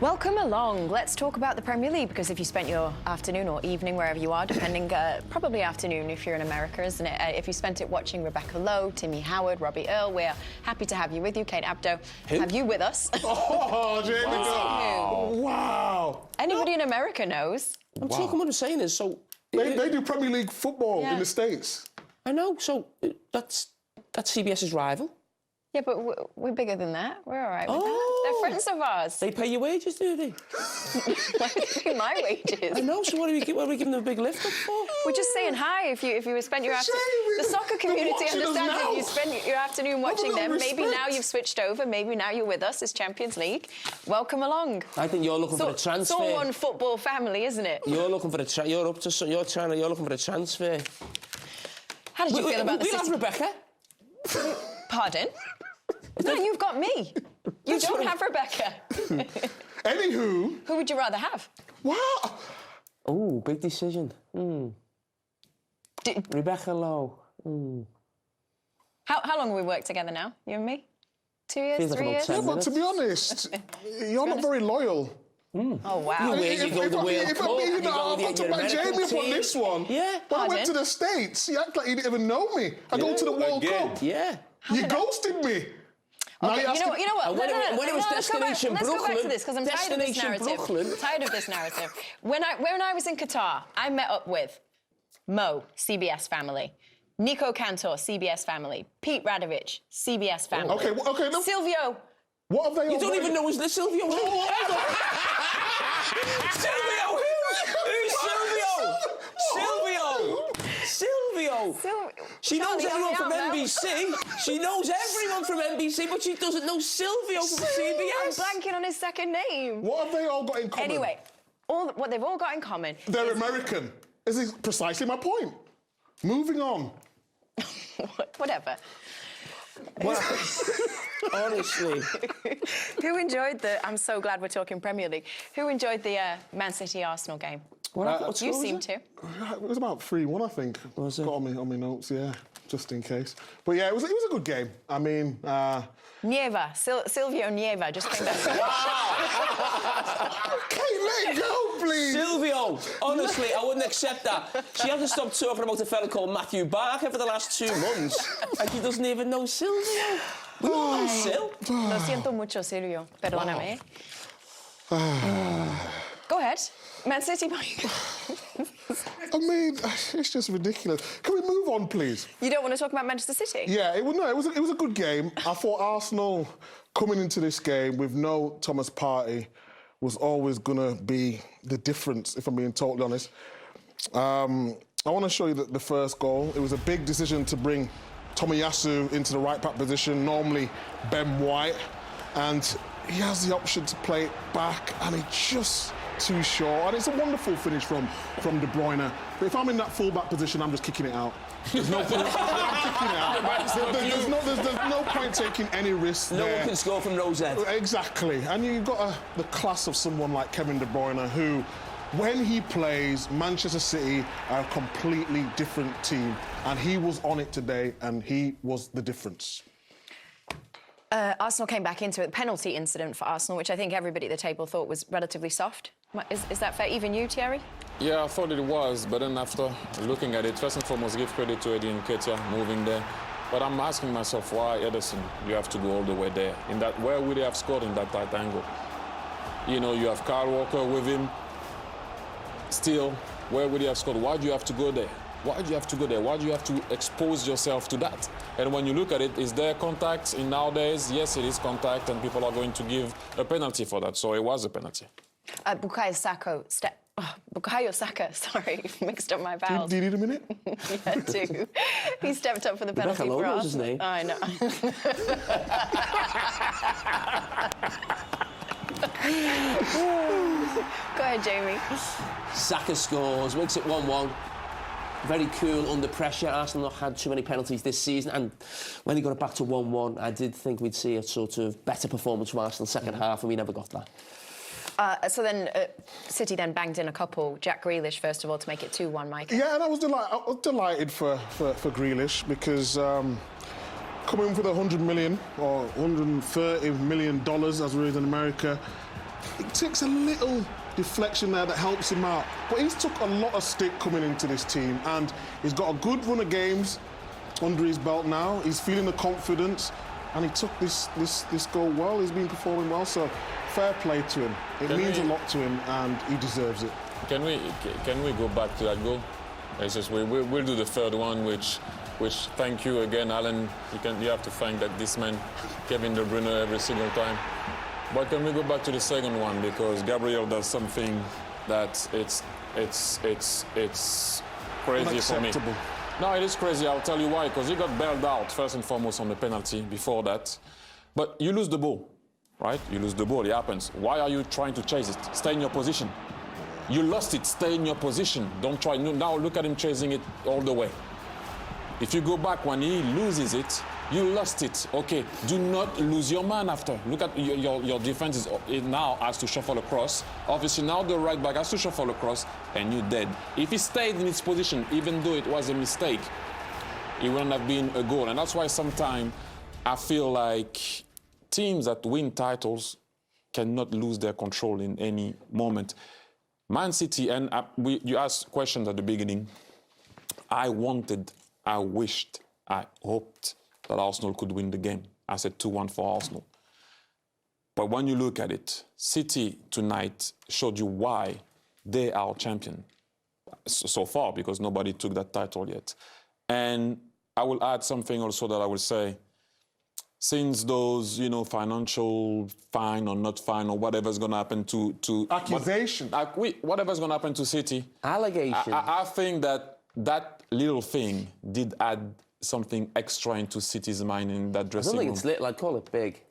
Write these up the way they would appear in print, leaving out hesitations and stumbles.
Welcome along. Let's talk about the Premier League, because if you spent your afternoon or evening, wherever you are, depending, probably afternoon if you're in America, isn't it? If you spent it watching Rebecca Lowe, Timmy Howard, Robbie Earle, we're happy to have you with you. Kate Abdo, have you with us. Oh, Jamie. Wow. Wow. Anybody in America knows. I'm taking what I'm saying is, so... They do Premier League football in the States. I know, so that's CBS's rival. Yeah, but we're bigger than that. We're all right with that. They're friends of ours. They pay your wages, do they? Why would they pay my wages? I know, so what are we giving them a big lift up for? We're just saying hi. If you spent your afternoon... The soccer community understands if you spent your afternoon watching them, maybe now you've switched over, maybe now you're with us as Champions League. Welcome along. I think you're looking for a transfer. It's all one football family, isn't it? You're looking for a you're looking for a transfer. How did you feel about the City? We'll have Rebecca. Pardon? No, you've got me. You don't have Rebecca. Anywho... Who would you rather have? What? Oh, big decision. Rebecca Lowe. How long have we worked together now, you and me? 2 years, Feels like 3 about years? 10 But to be honest, you're not very loyal. Oh, wow. You go the World Cup, I've got to back Jamie up on this one. Yeah. When I went to the States, you act like you didn't even know me. I go to the World Cup. Yeah. You ghosted me. Okay, you know what? When it was Let's go back to this, because I'm tired of this Destination narrative. Brooklyn. Tired of this narrative. When I was in Qatar, I met up with Mo, CBS family. Nico Cantor, CBS family. Pete Radovich, CBS family. Okay. No. Silvio. What have they all... You don't even know, is this Silvio? Oh, Silvio who? Who's Silvio? She knows everyone from NBC. She knows everyone from NBC, but she doesn't know Silvio from CBS. I'm blanking on his second name. What have they all got in common? Anyway, what they've all got in common... They're American. This is precisely my point. Moving on. Whatever. Well, honestly. Who enjoyed the... I'm so glad we're talking Premier League. Who enjoyed the Man City-Arsenal game? You seem to. It was about 3-1, I think. Was it? Got on my notes, yeah, just in case. But yeah, it was a good game. I mean... Nieva, Silvio Nieva just came back. Okay, let it go, please. Silvio, honestly, I wouldn't accept that. She hasn't stopped talking about a fella called Matthew Barker for the last 2 months, and she doesn't even know Silvio. We all know Sil. Lo siento mucho, Silvio. Perdóname. Go ahead. Man City. I mean, it's just ridiculous. Can we move on, please? You don't want to talk about Manchester City? Yeah, it was a good game. I thought Arsenal coming into this game with no Thomas Partey was always going to be the difference, if I'm being totally honest. I want to show you the first goal. It was a big decision to bring Tomiyasu into the right-back position, normally Ben White, and he has the option to play it back, and he just... too short, and it's a wonderful finish from De Bruyne. But if I'm in that full-back position, I'm just kicking it out. There's no point. I'm kicking it out. There's no point taking any risks there. No one can score from Rosette. Exactly, and you've got the class of someone like Kevin De Bruyne, who, when he plays, Manchester City are a completely different team, and he was on it today, and he was the difference. Arsenal came back into it. The penalty incident for Arsenal, which I think everybody at the table thought was relatively soft. Is that fair? Even you, Thierry? Yeah, I thought it was, but then after looking at it, first and foremost, give credit to Eddie Nketiah moving there. But I'm asking myself, why, Ederson, you have to go all the way there? Where would they have scored in that tight angle? You know, you have Kyle Walker with him. Still, where would he have scored? Why do you have to go there? Why do you have to go there? Why do you have to expose yourself to that? And when you look at it, is there contact in nowadays? Yes, it is contact, and people are going to give a penalty for that. So it was a penalty. Bukayo Saka, sorry, mixed up my vowels. Do you need a minute? Yeah, I do. He stepped up for the penalty for Rebecca Lowe us. his name. I know. Go ahead, Jamie. Saka scores, makes it 1-1. Very cool under pressure. Arsenal not had too many penalties this season, and when they got it back to 1-1, I did think we'd see a sort of better performance from Arsenal second half, and we never got that. So then City then banged in a couple. Jack Grealish, first of all, to make it 2-1, Mike. Yeah, and I was delighted for Grealish, because coming with $100 million or $130 million, as we read in America, it takes a little deflection there that helps him out. But he's took a lot of stick coming into this team, and he's got a good run of games under his belt now. He's feeling the confidence, and he took this goal well. He's been performing well, so fair play to him. It means a lot to him, and he deserves it. Can we go back to that goal? It's just we'll do the third one, which thank you again, Alan. You have to thank this man, Kevin De Bruyne, every single time. But can we go back to the second one, because Gabriel does something that it's crazy for me. No, it is crazy. I'll tell you why. Because he got bailed out first and foremost on the penalty before that. But you lose the ball, right? You lose the ball. It happens. Why are you trying to chase it? Stay in your position. You lost it. Stay in your position. Don't try. Now look at him chasing it all the way. If you go back when he loses it, you lost it. Okay, do not lose your man after. Look at your defense now has to shuffle across. Obviously now the right back has to shuffle across, and you're dead. If he stayed in his position, even though it was a mistake, it wouldn't have been a goal. And that's why sometimes I feel like teams that win titles cannot lose their control in any moment. Man City, and you asked questions at the beginning. I wished, I hoped that Arsenal could win the game. I said 2-1 for Arsenal. But when you look at it, City tonight showed you why they are champion so far, because nobody took that title yet. And I will add something also that I will say, since those, financial fine or not fine or whatever's going to happen to accusation, whatever's going to happen to City, allegation. I think that little thing did add something extra into City's mind in that dressing room. I don't think it's little. I'd call it big.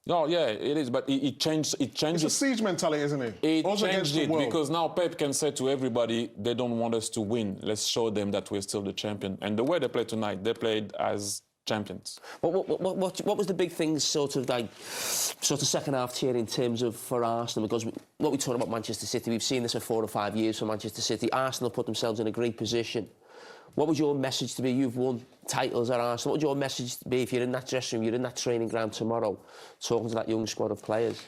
No, yeah, it is, but it changed. It changed. It's a siege mentality, isn't it? It changed it because now Pep can say to everybody, they don't want us to win. Let's show them that we're still the champion. And the way they played tonight, they played as champions. What was the big thing sort of second half here in terms of for Arsenal? Because what we talk about Manchester City, we've seen this for 4 or 5 years for Manchester City. Arsenal put themselves in a great position. What would your message to be? You've won titles at Arsenal. What would your message be if you're in that dressing room, you're in that training ground tomorrow, talking to that young squad of players?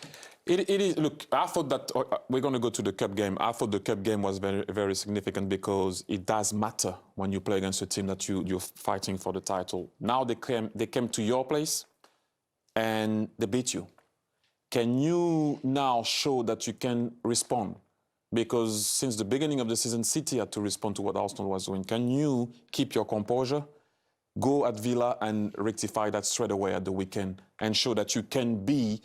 It is. Look, I thought that we're going to go to the cup game. I thought the cup game was very, very significant because it does matter when you play against a team that you're fighting for the title. Now they came to your place and they beat you. Can you now show that you can respond? Because since the beginning of the season, City had to respond to what Arsenal was doing. Can you keep your composure, go at Villa and rectify that straight away at the weekend and show that you can be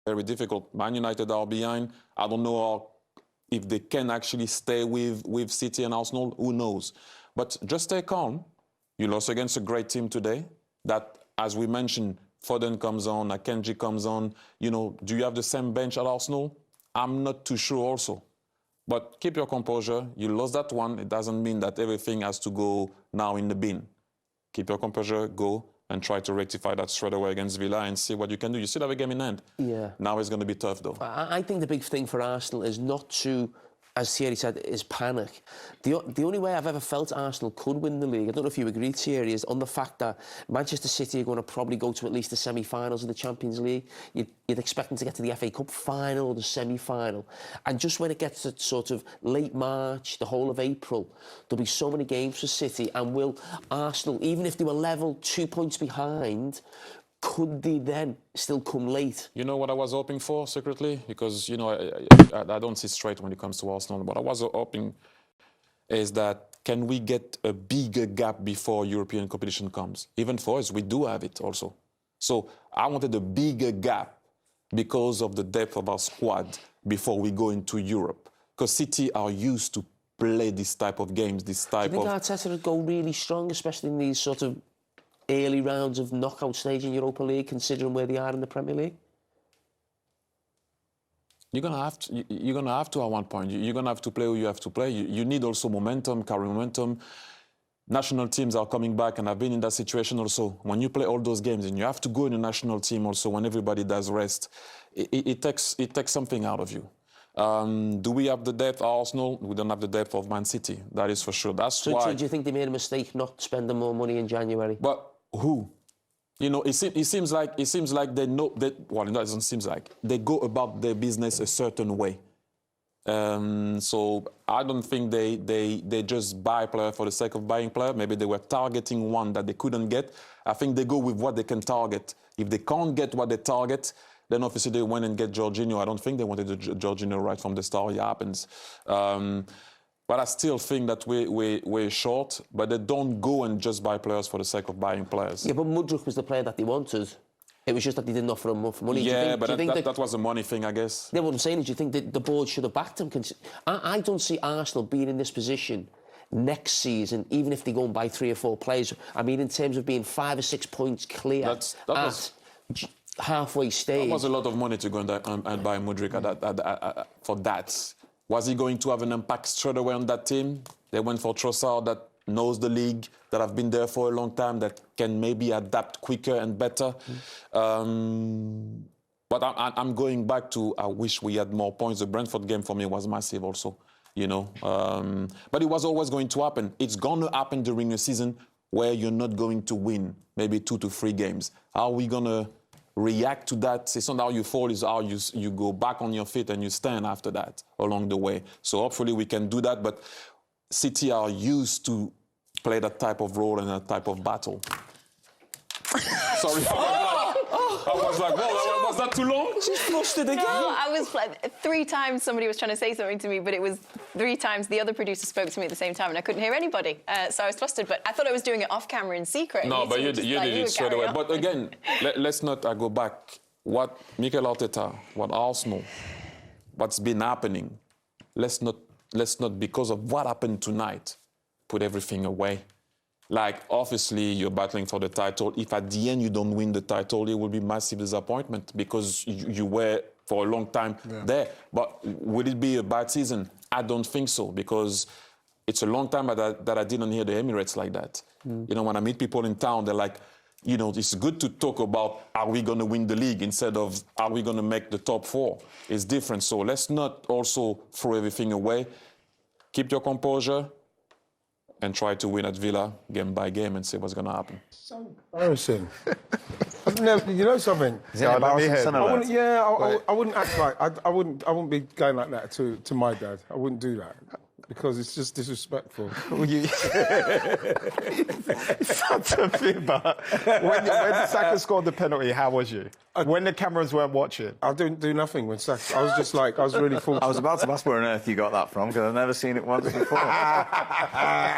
very difficult. Man United are behind. I don't know if they can actually stay with City and Arsenal. Who knows? But just stay calm. You lost against a great team today that, as we mentioned, Foden comes on, Akanji comes on. Do you have the same bench at Arsenal? I'm not too sure also. But keep your composure. You lost that one. It doesn't mean that everything has to go now in the bin. Keep your composure, go and try to rectify that straight away against Villa and see what you can do. You still have a game in hand. Yeah. Now it's going to be tough, though. I think the big thing for Arsenal is not to, as Thierry said, is panic. The only way I've ever felt Arsenal could win the league, I don't know if you agree, Thierry, is on the fact that Manchester City are going to probably go to at least the semi-finals of the Champions League. You'd expect them to get to the FA Cup final or the semi-final. And just when it gets to sort of late March, the whole of April, there'll be so many games for City, and will Arsenal, even if they were level 2 points behind, could they then still come late? You know what I was hoping for secretly? Because, I don't see straight when it comes to Arsenal. What I was hoping is that can we get a bigger gap before European competition comes? Even for us, we do have it also. So I wanted a bigger gap because of the depth of our squad before we go into Europe. Because City are used to play this type of games, this type of... Do you think Arteta would go really strong, especially in these sort of early rounds of knockout stage in Europa League, considering where they are in the Premier League? You're gonna have to at one point. You're gonna have to play who you have to play. You need also momentum, carry momentum. National teams are coming back, and I've been in that situation also. When you play all those games and you have to go in the national team also when everybody does rest, it takes something out of you. Do we have the depth of Arsenal? We don't have the depth of Man City. That is for sure. That's why. So do you think they made a mistake not spending more money in January? But who? You know, it seems like they know that. Well, it doesn't seem like they go about their business a certain way. So I don't think they just buy player for the sake of buying player. Maybe they were targeting one that they couldn't get. I think they go with what they can target. If they can't get what they target, then obviously they went and get Jorginho. I don't think they wanted Jorginho right from the start. It happens. But I still think that we're short, but they don't go and just buy players for the sake of buying players. Yeah, but Mudryk was the player that they wanted. It was just that they didn't offer him enough money. Yeah, but that was a money thing, I guess. Yeah, what I'm saying is, do you think that the board should have backed him? I don't see Arsenal being in this position next season, even if they go and buy 3 or 4 players. I mean, in terms of being 5 or 6 points clear at halfway stage. That was a lot of money to go and buy Mudryk for that. Was he going to have an impact straight away on that team? They went for Trossard, that knows the league, that have been there for a long time, that can maybe adapt quicker and better. But I'm going back to, I wish we had more points. The Brentford game for me was massive also, you know. But it was always going to happen. It's going to happen during a season where you're not going to win maybe 2 to 3 games. How are we going to react to that? It's not how you fall, it's how you go back on your feet and you stand after that along the way. So hopefully we can do that. But City are used to play that type of role and that type of battle. Sorry. I was like, whoa, was that too long? She's flushed it again. No, I was 3 times somebody was trying to say something to me, but it was 3 times the other producer spoke to me at the same time and I couldn't hear anybody. So I was flustered, but I thought I was doing it off camera in secret. No, but you did it straight away. But again, let's not go back. What Mikel Arteta, what Arsenal, what's been happening, let's not, because of what happened tonight, put everything away. Like, obviously, you're battling for the title. If at the end you don't win the title, it will be massive disappointment because you were, for a long time, there. But would it be a bad season? I don't think so, because it's a long time that I didn't hear the Emirates like that. You know, when I meet people in town, they're like, you know, it's good to talk about are we going to win the league instead of are we going to make the top 4. It's different. So let's not also throw everything away. Keep your composure and try to win at Villa game by game and see what's going to happen. So embarrassing. No, you know something? I wouldn't act like I wouldn't be going like that to my dad. I wouldn't do that. Because it's just disrespectful. It's not a thing, but when Saka scored the penalty, how was you? When the cameras weren't watching? I didn't do nothing when Saka. I was just like, I was really fortunate. I was about to ask where on earth you got that from, because I've never seen it once before.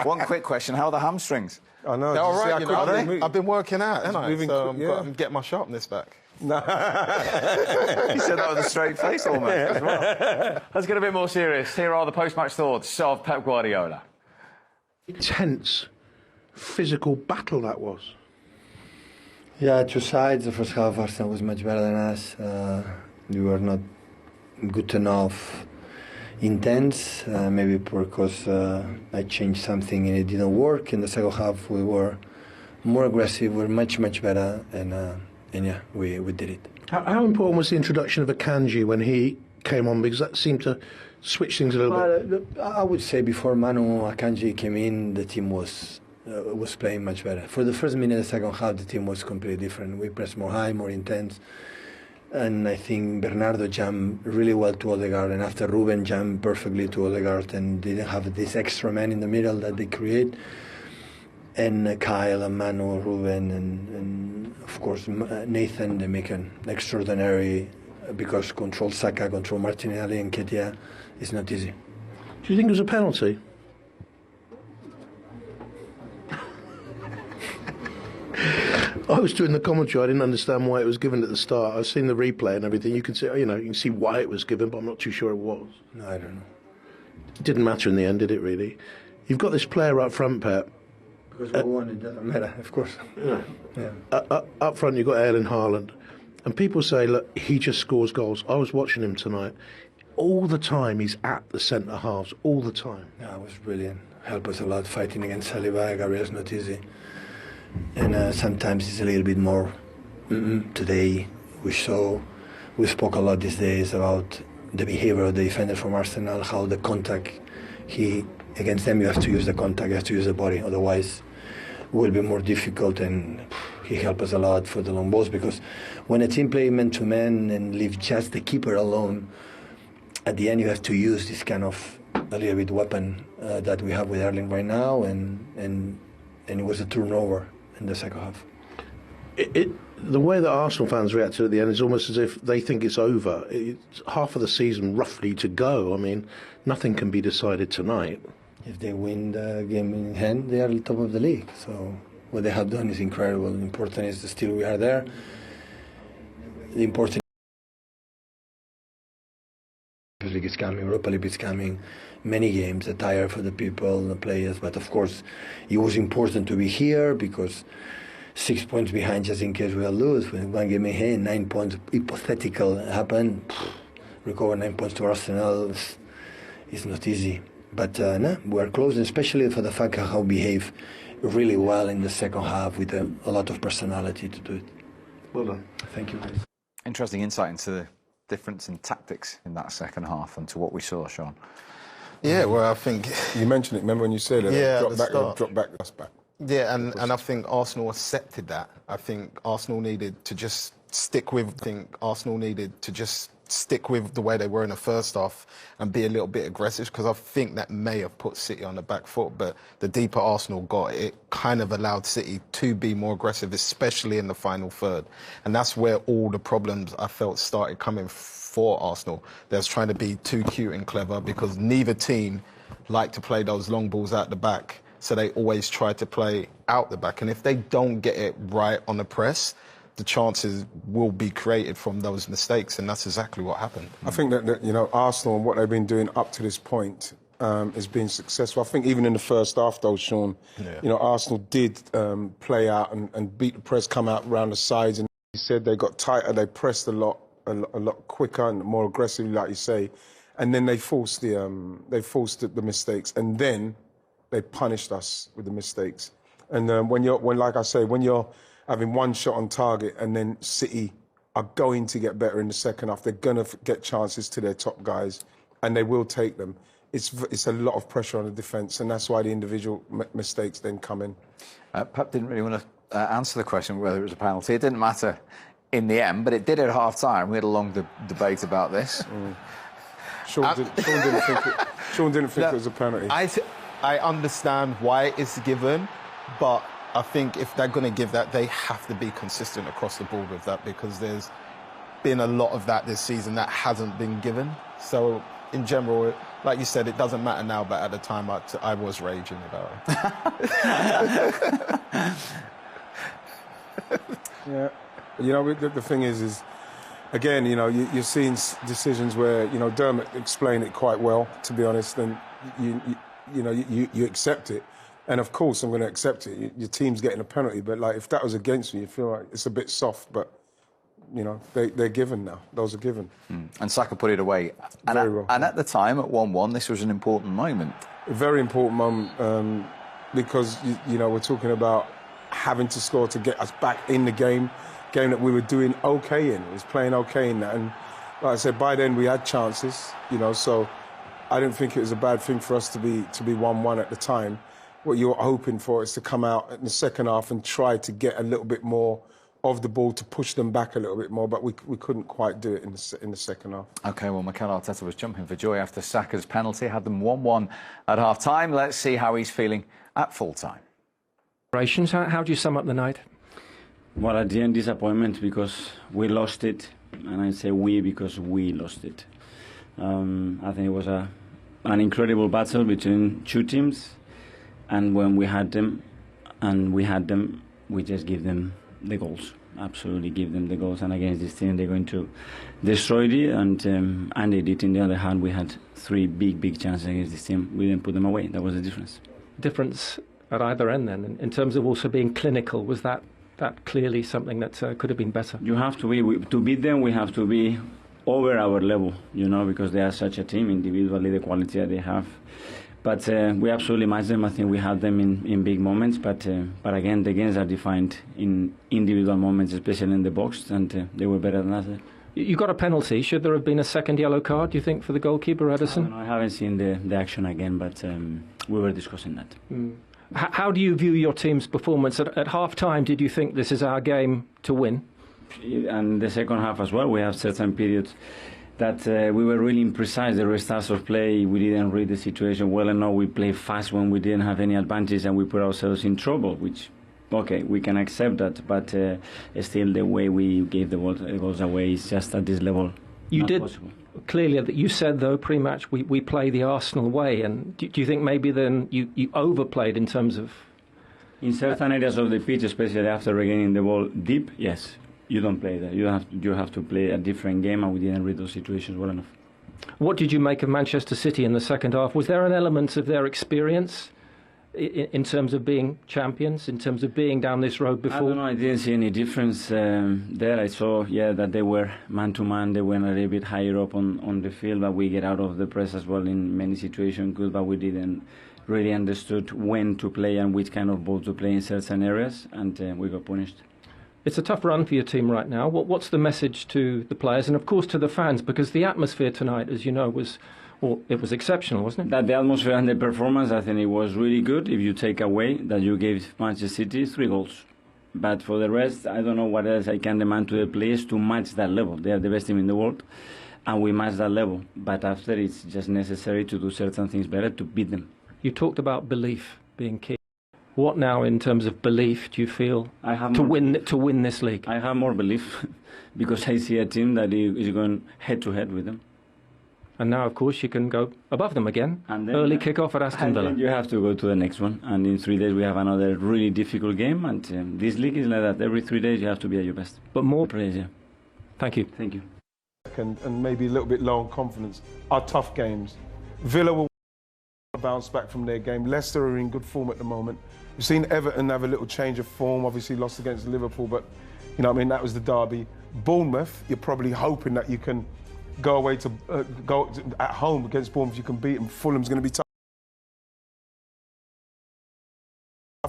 One quick question, how are the hamstrings? I know. They're all right, you know, I've been working out, haven't I? Moving, So yeah. I'm getting my sharpness back. No. He said that with a straight face almost as well. Let's get a bit more serious. Here are the post-match thoughts of Pep Guardiola. Intense, physical battle that was. Yeah, 2 sides. The first half, Arsenal was much better than us. We were not good enough, intense. Maybe because I changed something and it didn't work. In the second half, we were more aggressive. We were much better, and yeah, we did it. How important was the introduction of Akanji when he came on? Because that seemed to switch things a little bit. I would say before Manu Akanji came in, the team was playing much better. For the first minute of the second half, the team was completely different. We pressed more high, more intense. And I think Bernardo jumped really well to Odegaard, and after Ruben jumped perfectly to Odegaard and didn't have this extra man in the middle that they create. And Kyle and Manu, Ruben, and of course Nathan, they make an extraordinary, because control Saka, control Martinelli and Ketia is not easy. Do you think it was a penalty? I was doing the commentary. I didn't understand why it was given at the start. I've seen the replay and everything. You can see, you can see why it was given, but I'm not too sure it was. No, I don't know. It didn't matter in the end, did it? Really? You've got this player up front, Pep. Because we won, it doesn't matter, of course. Yeah. Up front, you've got Erling Haaland. And people say, look, he just scores goals. I was watching him tonight. All the time, he's at the centre halves, all the time. Yeah, it was brilliant. Helped us a lot fighting against Saliba. Gabriel's not easy. And sometimes it's a little bit more. Today, we spoke a lot these days about the behaviour of the defender from Arsenal, how the contact, against them you have to use the contact, you have to use the body, otherwise it will be more difficult, and he helped us a lot for the long balls, because when a team play man-to-man and leave just the keeper alone, at the end you have to use this kind of a little bit weapon that we have with Erling right now, and it was a turnover in the second half. The way that Arsenal fans reacted at the end is almost as if they think it's over. It's half of the season roughly to go. I mean, nothing can be decided tonight. If they win the game in hand, they are the top of the league. So what they have done is incredible. The important is that still we are there. The important League is coming, Europa League is coming, many games, a tire for the people, the players, but of course it was important to be here because 6 points behind just in case we'll lose. When one game in hand, 9 points, hypothetical happen, recover 9 points to Arsenal is not easy. But no, we're close, especially for the fact how we behave really well in the second half with a lot of personality to do it. Well done. Thank you, guys. Interesting insight into the difference in tactics in that second half and to what we saw, Sean. Yeah, well, I think You mentioned it, remember when you said it? Yeah, drop at the back, start. drop back, that's back. Yeah, and I think Arsenal accepted that. I think Arsenal needed to just stick with the way they were in the first half and be a little bit aggressive, because I think that may have put City on the back foot. But the deeper Arsenal got, it kind of allowed City to be more aggressive, especially in the final third. And that's where all the problems I felt started coming for Arsenal. They was trying to be too cute and clever because neither team liked to play those long balls out the back. So they always try to play out the back. And if they don't get it right on the press, the chances will be created from those mistakes, and that's exactly what happened. I think that you know, Arsenal and what they've been doing up to this point has been successful. I think even in the first half, though, Sean, you know, Arsenal did play out and beat the press, come out around the sides, and he said they got tighter, they pressed a lot quicker and more aggressively, like you say, and then they forced the mistakes, and then they punished us with the mistakes. And when you're having one shot on target, and then City are going to get better in the second half. They're going to get chances to their top guys, and they will take them. It's a lot of pressure on the defence, and that's why the individual mistakes then come in. Pep didn't really want to answer the question whether it was a penalty. It didn't matter in the end, but it did at half-time. We had a long debate about this. Sean didn't think it was a penalty. I understand why it's given, but I think if they're going to give that, they have to be consistent across the board with that, because there's been a lot of that this season that hasn't been given. So, in general, like you said, it doesn't matter now, but at the time I was raging about it. Yeah. You know, the thing is again, you know, you're seeing decisions where, you know, Dermot explained it quite well, to be honest, and you accept it. And of course, I'm going to accept it. Your team's getting a penalty, but like if that was against you feel like it's a bit soft. But you know, they're given now. Those are given. And Saka put it away. Very well. And at the time, at 1-1, this was an important moment. A very important moment because you know, we're talking about having to score to get us back in the game that we were doing okay in. It was playing okay in that, and like I said, by then we had chances. You know, so I didn't think it was a bad thing for us to be 1-1 at the time. What you're hoping for is to come out in the second half and try to get a little bit more of the ball to push them back a little bit more, but we couldn't quite do it in the second half. OK, well, Mikel Arteta was jumping for joy after Saka's penalty, had them 1-1 at half-time. Let's see how he's feeling at full-time. How do you sum up the night? Well, at the end, disappointment because we lost it, and I say we because we lost it. I think it was an incredible battle between two teams. And when we had them, we just give them the goals. Absolutely give them the goals. And against this team, they're going to destroy it. And they did. In the other hand, we had three big chances against this team. We didn't put them away. That was the difference. Difference at either end, then, in terms of also being clinical. Was that clearly something that could have been better? You have to be. To beat them, we have to be over our level, you know, because they are such a team, individually, the quality that they have. But we absolutely matched them. I think we had them in big moments. But again, the games are defined in individual moments, especially in the box, and they were better than us. You got a penalty. Should there have been a second yellow card, do you think, for the goalkeeper, Ederson? I haven't seen the action again, but we were discussing that. How do you view your team's performance? At half-time, did you think this is our game to win? And the second half as well, we have certain periods that we were really imprecise. The restarts of play, we didn't read the situation well enough. We played fast when we didn't have any advantage, and we put ourselves in trouble, which, okay, we can accept that, but still the way we gave the goals away is just at this level. You not did possible. Clearly that you said though pre-match we play the Arsenal way, and do you think maybe then you overplayed in terms of? In certain areas of the pitch, especially after regaining the ball deep, yes, you don't play that. You have to play a different game, and we didn't read those situations well enough. What did you make of Manchester City in the second half? Was there an element of their experience in terms of being champions, in terms of being down this road before? I don't know, I didn't see any difference there. I saw, that they were man-to-man, they went a little bit higher up on the field, but we get out of the press as well in many situations, good, but we didn't really understood when to play and which kind of ball to play in certain areas, and we got punished. It's a tough run for your team right now. What's the message to the players and, of course, to the fans? Because the atmosphere tonight, as you know, was exceptional, wasn't it? That the atmosphere and the performance, I think it was really good. If you take away that you gave Manchester City 3 goals. But for the rest, I don't know what else I can demand to the players to match that level. They are the best team in the world, and we match that level. But after, it's just necessary to do certain things better to beat them. You talked about belief being key. What now, in terms of belief, do you feel to win this league? I have more belief because I see a team that is going head-to-head with them. And now, of course, you can go above them again. And then, early kick-off at Aston Villa. You have to go to the next one. And in 3 days, we have another really difficult game. And this league is like that. Every 3 days, you have to be at your best. But more players, yeah. Thank you. Thank you. And maybe a little bit low on confidence are tough games. Villa will bounce back from their game. Leicester are in good form at the moment. We've seen Everton have a little change of form, obviously lost against Liverpool, but that was the derby. Bournemouth, you're probably hoping that you can go away to at home against Bournemouth, you can beat them. Fulham's going to be tough.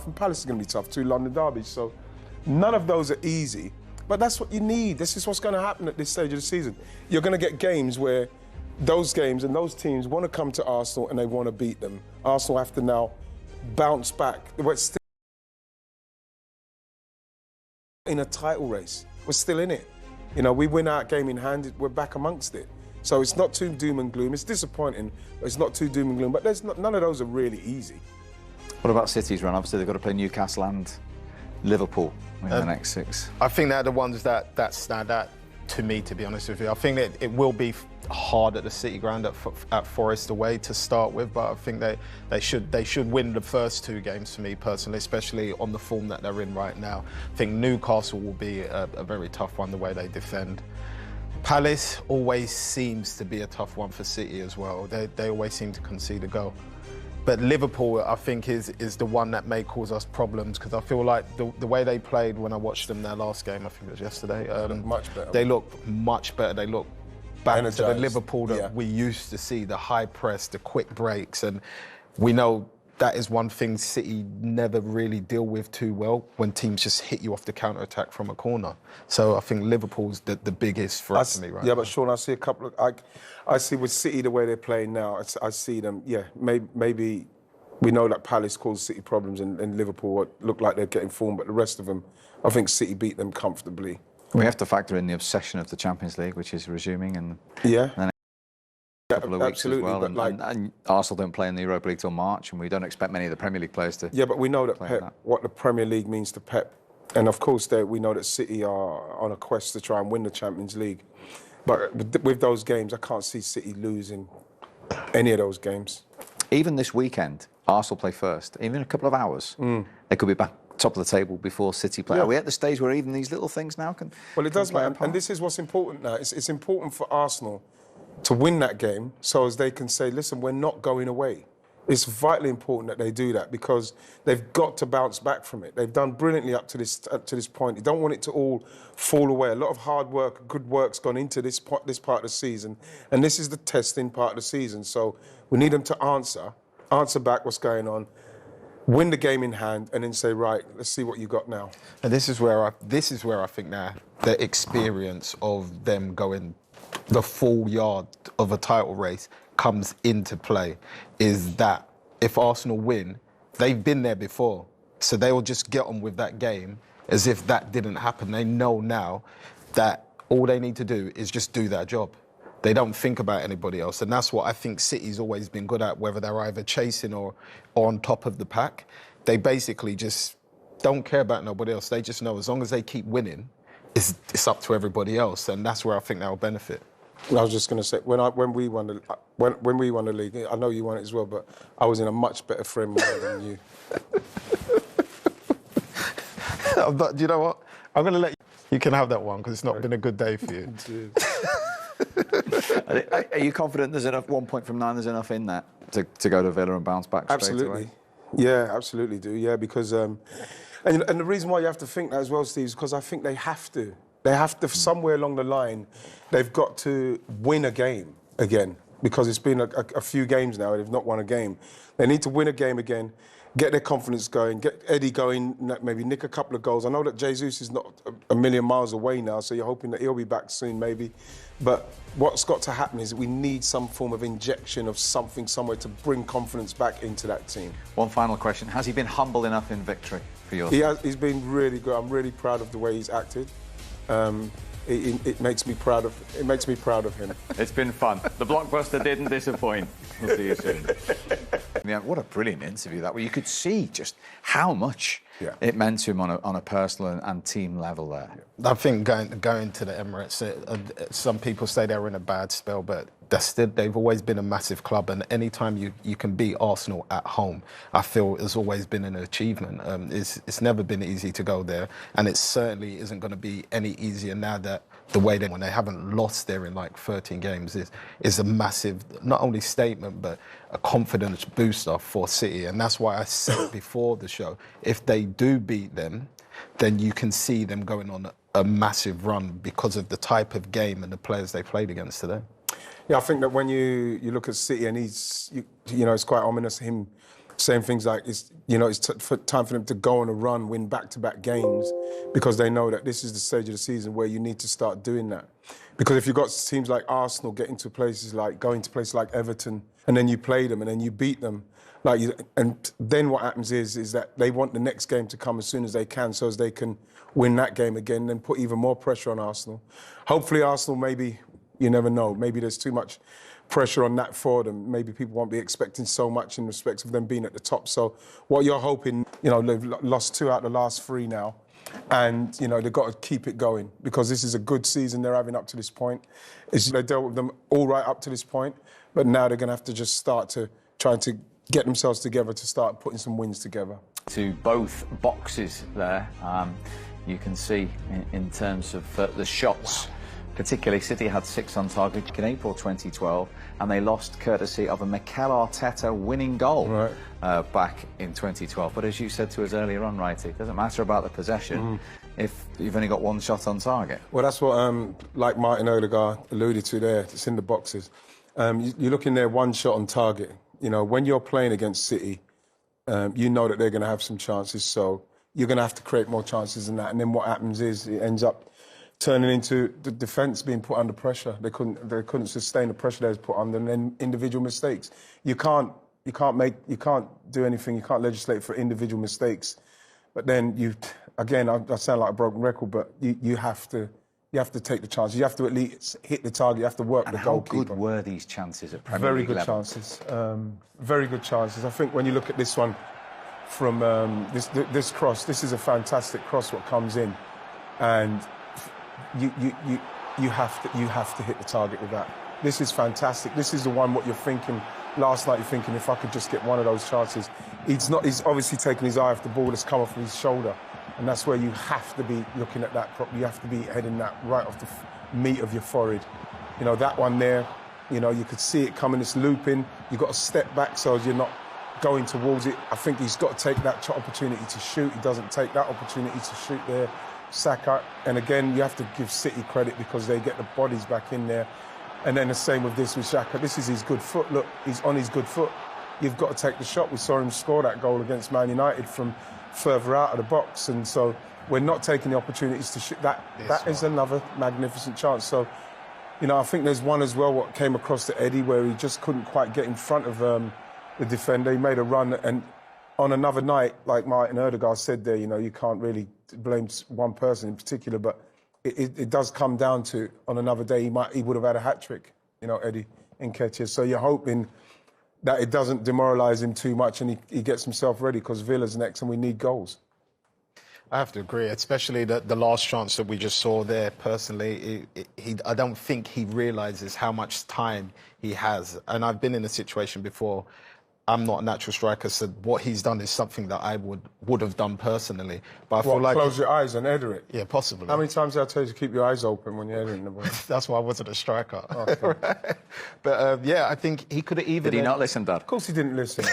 And Palace is going to be tough, 2 London derbies. So none of those are easy, but that's what you need. This is what's going to happen at this stage of the season. You're going to get games where those games and those teams want to come to Arsenal and they want to beat them. Arsenal have to now bounce back. We're still in a title race. We're still in it. We win our game in hand, we're back amongst it. So it's not too doom and gloom. It's disappointing, but it's not too doom and gloom. But none of those are really easy. What about City's run? Obviously, they've got to play Newcastle and Liverpool in the next 6. I think they're the ones that stand out to me, to be honest with you. I think that it will be hard at the City ground at Forest away to start with, but I think they should win the first 2 games for me personally, especially on the form that they're in right now. I think Newcastle will be a very tough one, the way they defend. Palace always seems to be a tough one for City as well. They always seem to concede a goal. But Liverpool, I think, is the one that may cause us problems, because I feel like the way they played when I watched them their last game, I think it was yesterday, much better. They look much better. They look back Energized. to the Liverpool that we used to see, the high press, the quick breaks, and we know that is one thing City never really deal with too well, when teams just hit you off the counter-attack from a corner. So I think Liverpool's the biggest threat to me right now. Yeah, but Sean, I see a couple of... I see with City the way they're playing now, I see them, maybe we know that Palace caused City problems and Liverpool look like they're getting form, but the rest of them, I think City beat them comfortably. We have to factor in the obsession of the Champions League, which is resuming in the next couple of weeks as well. But and Arsenal don't play in the Europa League till March, and we don't expect many of the Premier League players to. Yeah, but we know that what the Premier League means to Pep, and of course we know that City are on a quest to try and win the Champions League. But with those games, I can't see City losing any of those games. Even this weekend, Arsenal play first. Even in a couple of hours, they could be back top of the table before City play. Yeah. Are we at the stage where even these little things now can? Well, it does matter, and this is what's important now. It's important for Arsenal to win that game, so as they can say, listen, we're not going away. It's vitally important that they do that, because they've got to bounce back from it. They've done brilliantly up to this point. You don't want it to all fall away. A lot of hard work, good work's gone into this part of the season, and this is the testing part of the season. So we need them to answer back what's going on, win the game in hand, and then say, right, let's see what you got now. And this is where I think now the experience of them going the full yard of a title race comes into play, is that if Arsenal win, they've been there before. So they will just get on with that game as if that didn't happen. They know now that all they need to do is just do their job. They don't think about anybody else. And that's what I think City's always been good at, whether they're either chasing or on top of the pack. They basically just don't care about nobody else. They just know as long as they keep winning, it's up to everybody else. And that's where I think they'll benefit. I was just going to say, when we won the league, I know you won it as well, but I was in a much better frame of mind than you. But do you know what? I'm going to let you can have that one because it's not been a good day for you. Are you confident there's enough, 1 point from 9, there's enough in that to go to Villa and bounce back straight away? Yeah, absolutely do. Yeah, because and the reason why you have to think that as well, Steve, is because I think they have to. They have to, somewhere along the line, they've got to win a game again, because it's been a few games now and they've not won a game. They need to win a game again, get their confidence going, get Eddie going, maybe nick a couple of goals. I know that Jesus is not a million miles away now, so you're hoping that he'll be back soon, maybe. But what's got to happen is that we need some form of injection of something somewhere to bring confidence back into that team. One final question. Has he been humble enough in victory for your side? He's been really good. I'm really proud of the way he's acted. It makes me proud of him. It's been fun. The blockbuster didn't disappoint. We'll see you soon. Yeah, what a brilliant interview that, where you could see just how much it meant to him on a personal and team level there. I think going to the Emirates, some people say they were in a bad spell, but they've always been a massive club, and any time you can beat Arsenal at home, I feel has always been an achievement. It's never been easy to go there, and it certainly isn't going to be any easier now that the way when they haven't lost there in like 13 games is a massive, not only statement, but a confidence booster for City. And that's why I said before the show, if they do beat them, then you can see them going on a massive run because of the type of game and the players they played against today. Yeah, I think that when you look at City and it's quite ominous, him saying things like, it's time for them to go on a run, win back-to-back games, because they know that this is the stage of the season where you need to start doing that. Because if you've got teams like Arsenal going to places like Everton, and then you play them and then you beat them, and then what happens is that they want the next game to come as soon as they can, so as they can win that game again, then put even more pressure on Arsenal. Hopefully Arsenal, maybe, you never know, maybe there's too much pressure on that for them. Maybe people won't be expecting so much in respect of them being at the top. So what you're hoping, they've lost 2 out of the last 3 now, and they've got to keep it going, because this is a good season they're having up to this point. They dealt with them all right up to this point, but now they're going to have to just start to try to get themselves together to start putting some wins together. To both boxes there, you can see in terms of the shots. Particularly, City had 6 on target in April 2012, and they lost courtesy of a Mikel Arteta winning goal back in 2012. But as you said to us earlier on, Wright, it doesn't matter about the possession if you've only got 1 shot on target. Well, that's what, like Martin Odegaard alluded to there, it's in the boxes. You're looking there, 1 shot on target. When you're playing against City, you know that they're going to have some chances, so you're going to have to create more chances than that. And then what happens is it ends up turning into the defence being put under pressure. They couldn't sustain the pressure they was put under, and then individual mistakes. You can't do anything. You can't legislate for individual mistakes. But then I sound like a broken record, but you have to take the chances. You have to at least hit the target. You have to work the goalkeeper. How good were these chances at Premier League level? Very good chances. I think when you look at this one from this cross, this is a fantastic cross what comes in, and you have to hit the target with that. This is fantastic. This is the one what you're thinking. Last night you're thinking, if I could just get one of those chances. He's obviously taken his eye off the ball that's come off his shoulder, and that's where you have to be looking at that properly. You have to be heading that right off the meat of your forehead. That one there, you could see it coming, it's looping. You've got to step back so you're not going towards it. I think he's got to take that opportunity to shoot. He doesn't take that opportunity to shoot there. Saka, and again, you have to give City credit because they get the bodies back in there. And then the same with Saka. This is his good foot. Look, he's on his good foot. You've got to take the shot. We saw him score that goal against Man United from further out of the box, and so we're not taking the opportunities to shoot. That is another magnificent chance. So, I think there's one as well what came across to Eddie where he just couldn't quite get in front of the defender. He made a run, and on another night, like Martin Odegaard said there, you know, you can't really blame one person in particular, but it does come down to, on another day, he would have had a hat-trick, you know, Eddie Nketiah. So you're hoping that it doesn't demoralise him too much and he gets himself ready, because Villa's next and we need goals. I have to agree, especially the last chance that we just saw there. Personally, I don't think he realises how much time he has. And I've been in a situation before. I'm not a natural striker, so what he's done is something that I would have done personally. But I feel like close your eyes and header it? Yeah, possibly. How many times did I tell you to keep your eyes open when you're headering the ball? That's why I wasn't a striker. Okay. But yeah, I think he could have even. Did he not listen, Dad? Of course he didn't listen.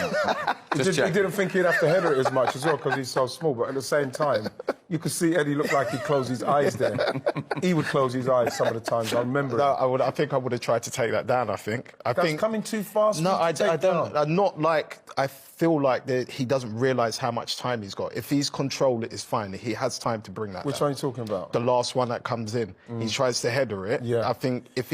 He didn't think he'd have to header it as much as well because he's so small. But at the same time, you could see Eddie look like he closed his eyes there. He would close his eyes some of the times. I remember. No, I think I would have tried to take that down. I think. That's coming too fast. No, I don't. I'm not like. I feel like that he doesn't realise how much time he's got. If he's controlled, it is fine. He has time to bring that. Which one are you talking about? The last one that comes in. He tries to header it. Yeah. I think if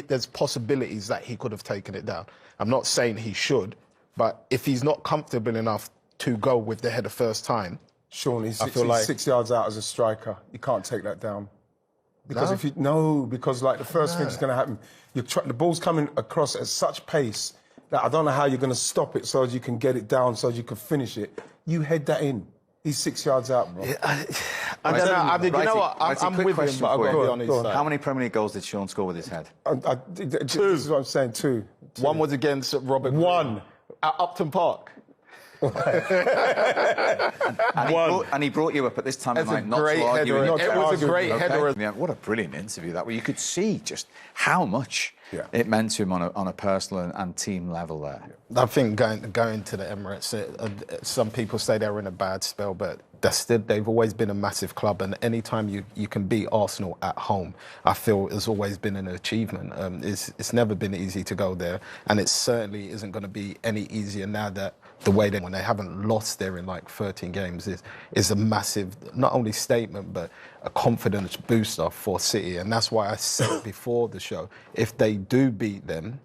there's possibilities that he could have taken it down. I'm not saying he should, but if he's not comfortable enough to go with the header first time, Sean, he's 6 yards out as a striker. You can't take that down. Because because like the first thing that's going to happen, the ball's coming across at such pace that I don't know how you're going to stop it so as you can get it down, so as you can finish it. You head that in. He's 6 yards out, bro. I don't know. I mean, you know what? I'm with him, but I've got to be on his side. How many Premier League goals did Sean score with his head? Two. This is what I'm saying, two. One was against Robert. One. At Upton Park. And he brought you up at this time of night, not to argue. It was a great header. Yeah, what a brilliant interview that. Where you could see just how much it meant to him on a personal and team level there. I think going to the Emirates, some people say they're in a bad spell, but they've always been a massive club, and any time you can beat Arsenal at home, I feel has always been an achievement. It's never been easy to go there, and it certainly isn't going to be any easier now that the way when they haven't lost there in like 13 games is a massive, not only statement, but a confidence booster for City. And that's why I said before the show, if they do beat them,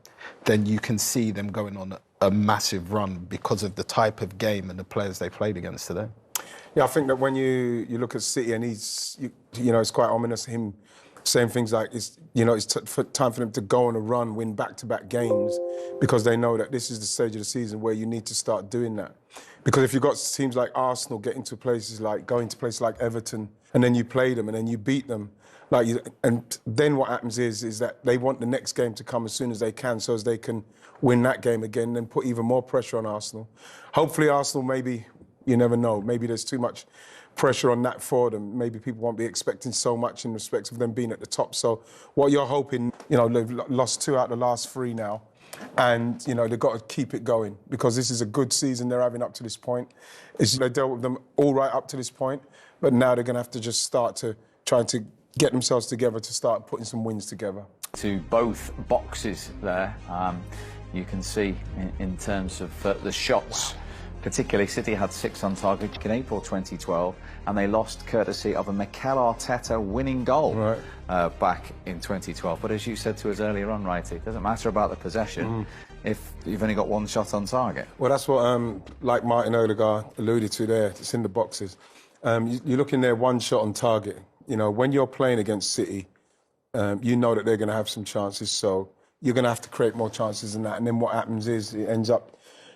then you can see them going on a massive run because of the type of game and the players they played against today. Yeah, I think that when you look at City and it's quite ominous, him saying things like, it's time for them to go on a run, win back-to-back games, because they know that this is the stage of the season where you need to start doing that. Because if you've got teams like Arsenal going to places like Everton, and then you play them and then you beat them, and then what happens is that they want the next game to come as soon as they can, so as they can win that game again, then put even more pressure on Arsenal. Hopefully Arsenal, maybe, you never know, maybe there's too much pressure on that for them. Maybe people won't be expecting so much in respect of them being at the top. So what you're hoping, they've lost 2 out of the last 3 now, and they've got to keep it going, because this is a good season they're having up to this point. They dealt with them all right up to this point, but now they're going to have to just start to try to get themselves together to start putting some wins together. To both boxes there, you can see in terms of the shots. Particularly, City had 6 on target in April 2012, and they lost courtesy of a Mikel Arteta winning goal back in 2012. But as you said to us earlier on, Wright, it doesn't matter about the possession if you've only got 1 shot on target. Well, that's what, like Martin Odegaard alluded to there, it's in the boxes. You look in there, 1 shot on target. When you're playing against City, you know that they're going to have some chances, so you're going to have to create more chances than that. And then what happens is it ends up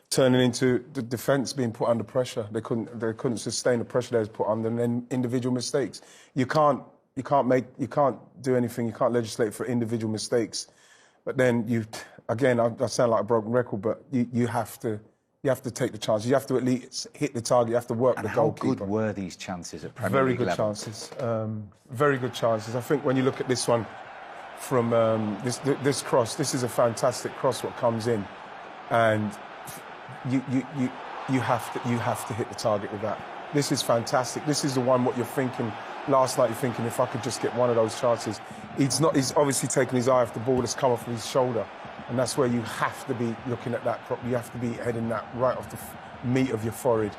turning into the defence being put under pressure. They couldn't sustain the pressure they was put under, and then individual mistakes. You can't do anything. You can't legislate for individual mistakes. But then I sound like a broken record, but you have to take the chance. You have to at least hit the target. You have to work the goalkeeper. How good were these chances at Premier League level? Very good chances. I think when you look at this one from this cross, this is a fantastic cross. What comes in, and you have to hit the target with that. This is fantastic. This is the one what you're thinking. Last night you're thinking, if I could just get one of those chances. He's obviously taken his eye off the ball that's come off his shoulder, and that's where you have to be looking at that. You have to be heading that right off the meat of your forehead.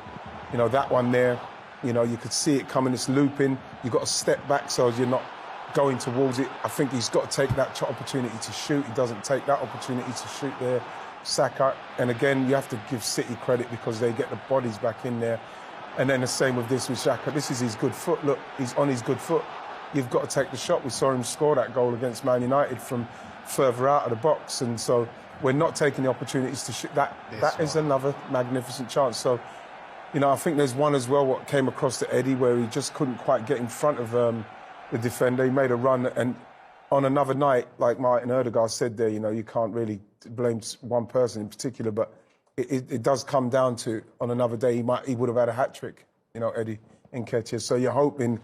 That one there, you could see it coming. It's looping. You've got to step back so as you're not going towards it. I think he's got to take that opportunity to shoot. He doesn't take that opportunity to shoot there. Saka, and again, you have to give City credit because they get the bodies back in there. And then the same with this with Saka. This is his good foot. Look, he's on his good foot. You've got to take the shot. We saw him score that goal against Man United from further out of the box, and so we're not taking the opportunities to shoot. That is another magnificent chance. So, you know, I think there's one as well what came across to Eddie where he just couldn't quite get in front of the defender. He made a run, and on another night, like Martin Ødegaard said there, you know, you can't really blame one person in particular, but it does come down to, on another day, he would have had a hat-trick, you know, Eddie Nketiah. So you're hoping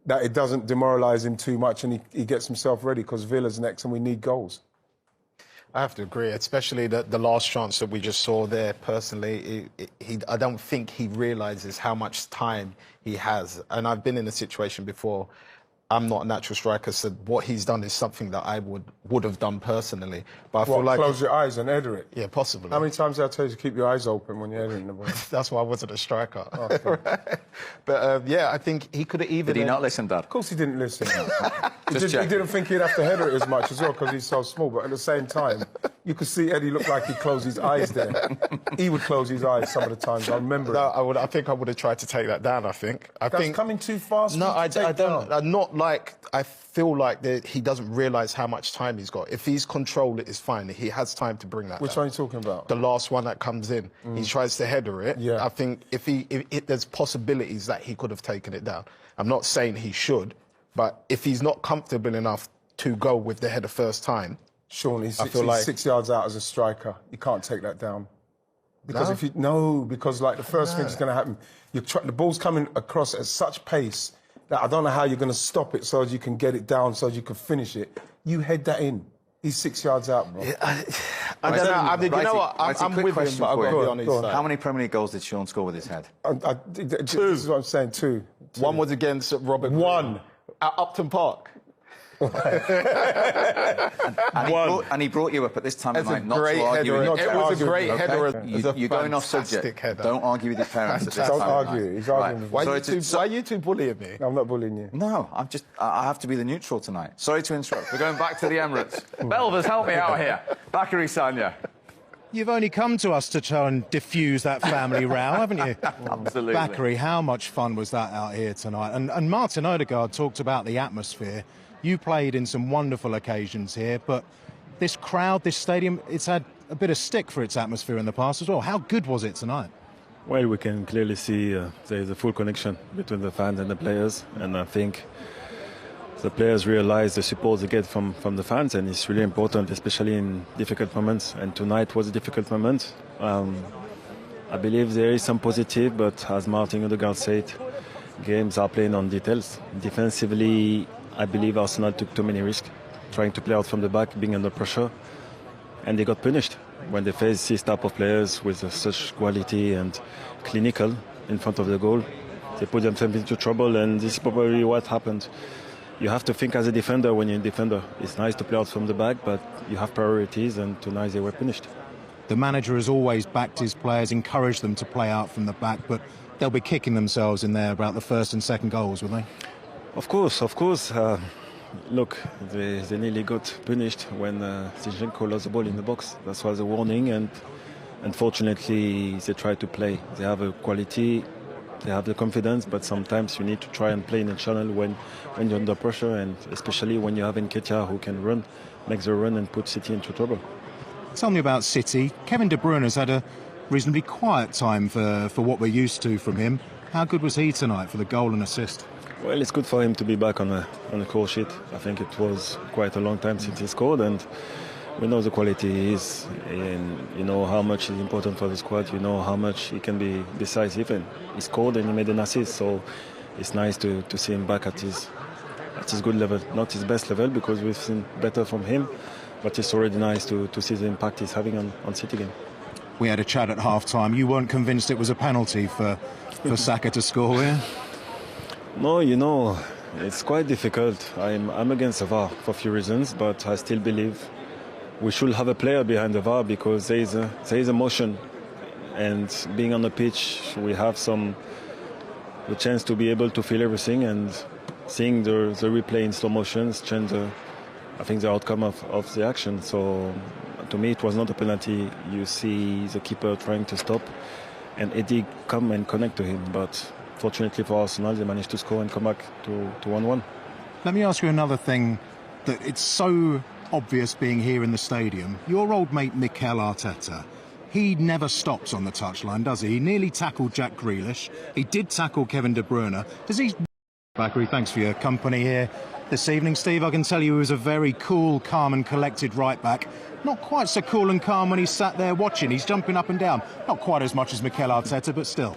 that it doesn't demoralise him too much and he gets himself ready, because Villa's next and we need goals. I have to agree, especially the last chance that we just saw there. Personally, I don't think he realises how much time he has. And I've been in a situation before. I'm not a natural striker, so what he's done is something that I would have done personally. But I feel like close your eyes and header it? Yeah, possibly. How many times did I tell you to keep your eyes open when you're headering the ball? That's why I wasn't a striker. Okay. Right? But yeah, I think he could have even... Did he not listen, Dad? Of course he didn't listen. he Just checking. didn't think he'd have to header it as much as well because he's so small. But at the same time, you could see Eddie look like he closed his eyes there. He would close his eyes some of the times. I remember. No, I think I would have tried to take that down. I think. That's coming too fast. No, I don't. Down. I'm not like. I feel like that he doesn't realise how much time he's got. If he's controlled it, it's fine. He has time to bring that. Which down. one are you talking about? The last one that comes in. He tries to header it. Yeah. I think if there's possibilities that he could have taken it down. I'm not saying he should, but if he's not comfortable enough to go with the header first time, Sean, he's 6 yards out as a striker. You can't take that down. Because because like the first thing that's going to happen, the ball's coming across at such pace that I don't know how you're going to stop it so as you can get it down, so as you can finish it. You head that in. He's 6 yards out, bro. I don't know. I mean, you know what? I'm with him, but I've got to be on his side. How many Premier League goals did Sean score with his head? This is what I'm saying, two. One was against Robert. One. At Upton Park. and he brought you up at this time of night not to argue. It was a great header. You're going off subject. Header. Don't argue with your parents at this Don't time argue. of night. He's arguing. Why are you two bullying me? I'm not bullying you. No, I have to be the neutral tonight. Sorry to interrupt. We're going back to the Emirates. Belvers, help me out here. Bakary Sagna. You've only come to us to try and diffuse that family row, haven't you? Absolutely. Bakary, how much fun was that out here tonight? And Martin Ødegaard talked about the atmosphere. You played in some wonderful occasions here, but this crowd, this stadium, it's had a bit of stick for its atmosphere in the past as well. How good was it tonight? Well, we can clearly see there is a full connection between the fans and the players, and I think the players realize the support they get from the fans, and it's really important, especially in difficult moments. And tonight was a difficult moment. I believe there is some positive, but as Martin Ødegaard said, games are playing on details. Defensively, I believe Arsenal took too many risks, trying to play out from the back, being under pressure, and they got punished when they face this type of players with such quality and clinical in front of the goal. They put themselves into trouble, and this is probably what happened. You have to think as a defender when you're a defender. It's nice to play out from the back, but you have priorities, and tonight they were punished. The manager has always backed his players, encouraged them to play out from the back, but they'll be kicking themselves in there about the first and second goals, will they? Of course. Look, they nearly got punished when Zinchenko lost the ball in the box. That was a warning, and unfortunately they tried to play. They have a quality, they have the confidence, but sometimes you need to try and play in a channel when you're under pressure, and especially when you have Nketiah who can run, makes the run and put City into trouble. Tell me about City. Kevin De Bruyne has had a reasonably quiet time for what we're used to from him. How good was he tonight for the goal and assist? Well, it's good for him to be back on a score sheet. I think it was quite a long time since he scored, and we know the quality he is, and you know how much is important for the squad. You know how much he can be decisive, and he scored and he made an assist. So it's nice to see him back at his good level, not his best level because we've seen better from him, but it's already nice to see the impact he's having on City game. We had a chat at half-time. You weren't convinced it was a penalty for Saka to score here? No, you know, it's quite difficult. I'm against the VAR for a few reasons, but I still believe we should have a player behind the VAR because there is a motion, and being on the pitch, we have the chance to be able to feel everything, and seeing the replay in slow motions change I think the outcome of the action. So To me, it was not a penalty. You see the keeper trying to stop, and Eddie come and connect to him. But fortunately for Arsenal, they managed to score and come back to 1-1. Let me ask you another thing that it's so obvious being here in the stadium. Your old mate Mikel Arteta, he never stops on the touchline, does he? He nearly tackled Jack Grealish. He did tackle Kevin De Bruyne. Does he... Bakary, thanks for your company here this evening. Steve, I can tell you he was a very cool, calm and collected right-back. Not quite so cool and calm when he sat there watching. He's jumping up and down. Not quite as much as Mikel Arteta, but still.